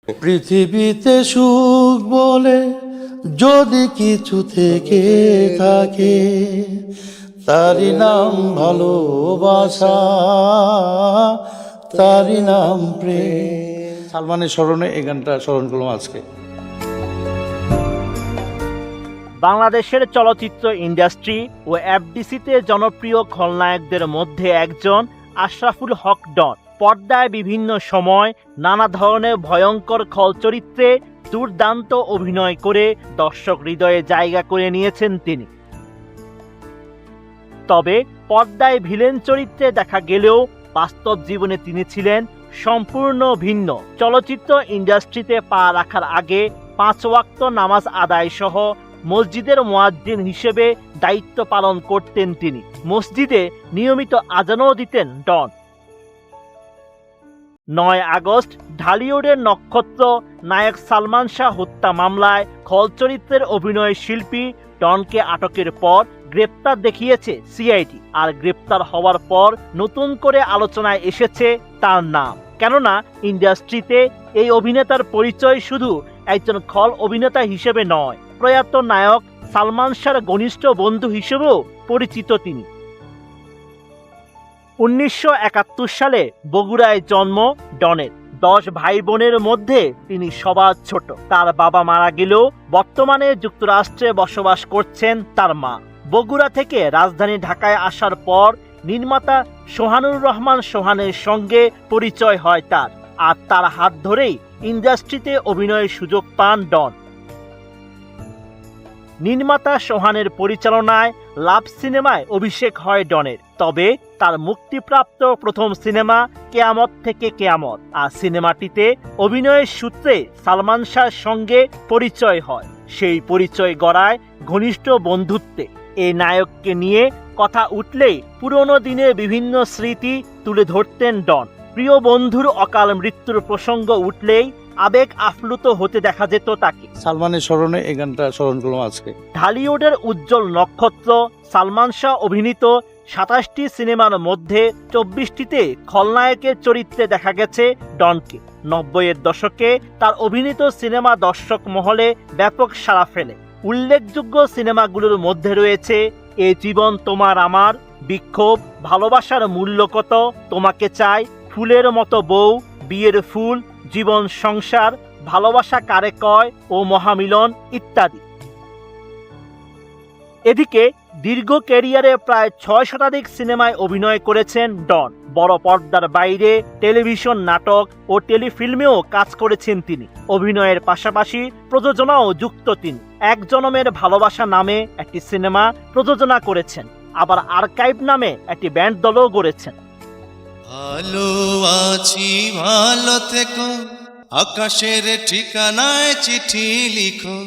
পৃথিবীতে সুখ বলে যদি কিছু থেকে থাকে, তারই নাম ভালোবাসা, তারই নাম প্রেম। সালমানের স্মরণে এই গানটা স্মরণ করলাম আজকে। বাংলাদেশের চলচ্চিত্র ইন্ডাস্ট্রি ও এফডিসিতে জনপ্রিয় খলনায়কদের মধ্যে একজন আশরাফুল হক ডন। পর্দায় বিভিন্ন সময় নানা ধরনের ভয়ঙ্কর খল চরিত্রে দুর্দান্ত অভিনয় করে দর্শক হৃদয়ে জায়গা করে নিয়েছেন তিনি। তবে পর্দায় ভিলেন চরিত্রে দেখা গেলেও বাস্তব জীবনে তিনি ছিলেন সম্পূর্ণ ভিন্ন। চলচ্চিত্র ইন্ডাস্ট্রিতে পা রাখার আগে 5 ওয়াক্ত নামাজ আদায় সহ মসজিদের মুয়াজ্জিন হিসেবে দায়িত্ব পালন করতেন তিনি। মসজিদে নিয়মিত আজানও দিতেন ডন। 9 আগস্ট ঢালিউডের নক্ষত্র নায়ক সালমান শাহ হত্যা মামলায় খল চরিত্রের অভিনয় শিল্পী ডনকে আটকের পর গ্রেপ্তার দেখিয়েছে সিআইডি। আর গ্রেপ্তার হওয়ার পর নতুন করে আলোচনায় এসেছে তার নাম। কেননা ইন্ডাস্ট্রিতে এই অভিনেতার পরিচয় শুধু একজন খল অভিনেতা হিসেবে নয়, প্রয়াত নায়ক সালমান শাহর ঘনিষ্ঠ বন্ধু হিসেবেও পরিচিত তিনি। 1971 সালে বগুড়ায় জন্ম ডনের। 10 ভাই বোনের মধ্যে তিনি সবার ছোট। তার বাবা মারা গেলেও বর্তমানে যুক্তরাষ্ট্রে বসবাস করছেন তার মা। বগুড়া থেকে রাজধানী ঢাকায় আসার পর নির্মাতা সোহানুর রহমান সোহানের সঙ্গে পরিচয় হয় তার, আর তার হাত ধরেই ইন্ডাস্ট্রিতে অভিনয়ের সুযোগ পান ডন। নির্মাতা সোহানের পরিচালনায় লাভ সিনেমায় অভিষেক হয় ডনের। তবে তার মুক্তিপ্রাপ্ত প্রথম সিনেমা কেয়ামত থেকে কেয়ামত, আর সিনেমাটিতে অভিনয়ের সূত্রে সালমান শাহর সঙ্গে পরিচয় হয়। সেই পরিচয় গড়ায় ঘনিষ্ঠ বন্ধুত্বে। এই নায়ককে নিয়ে কথা উঠলেই পুরনো দিনের বিভিন্ন স্মৃতি তুলে ধরতেন ডন। প্রিয় বন্ধুর অকাল মৃত্যুর প্রসঙ্গ উঠলেই আবেগ আপ্লুত হতে দেখা যেত তাকে। সালমানের স্মরণে এই গানটা স্মরণ করলাম আজকে। ঢালিউডের উজ্জ্বল নক্ষত্র সালমান শাহ অভিনীত 27টি সিনেমার মধ্যে 24টিতে খলনায়কের চরিত্রে দেখা গেছে ডনকে। 90-এর দশকে তার অভিনীত সিনেমা দর্শক মহলে ব্যাপক সাড়া ফেলে। উল্লেখযোগ্য সিনেমাগুলোর মধ্যে রয়েছে এ জীবন তোমার আমার, বিক্ষোভ, ভালোবাসার মূল্য কত, তোমাকে চাই, ফুলের মতো বউ, বিয়ের ফুল, জীবন সংসার, ভালোবাসা কারে কয় ও মহামিলন ইত্যাদি। এদিকে দীর্ঘ ক্যারিয়ারে প্রায় 6 শতাধিক সিনেমায় অভিনয় করেছেন ডন। বড় পর্দার বাইরে টেলিভিশন, নাটক ও টেলিফিল্মেও কাজ করেছেন তিনি। অভিনয়ের পাশাপাশি প্রযোজনাও যুক্ত তিনি। এক জনমের ভালোবাসা নামে একটি সিনেমা প্রযোজনা করেছেন, আবার আর্কাইভ নামে একটি ব্যান্ড দলও গড়েছেন। ভালো আছি ভালো থেকো, আকাশের ঠিকানায় চিঠি লিখো।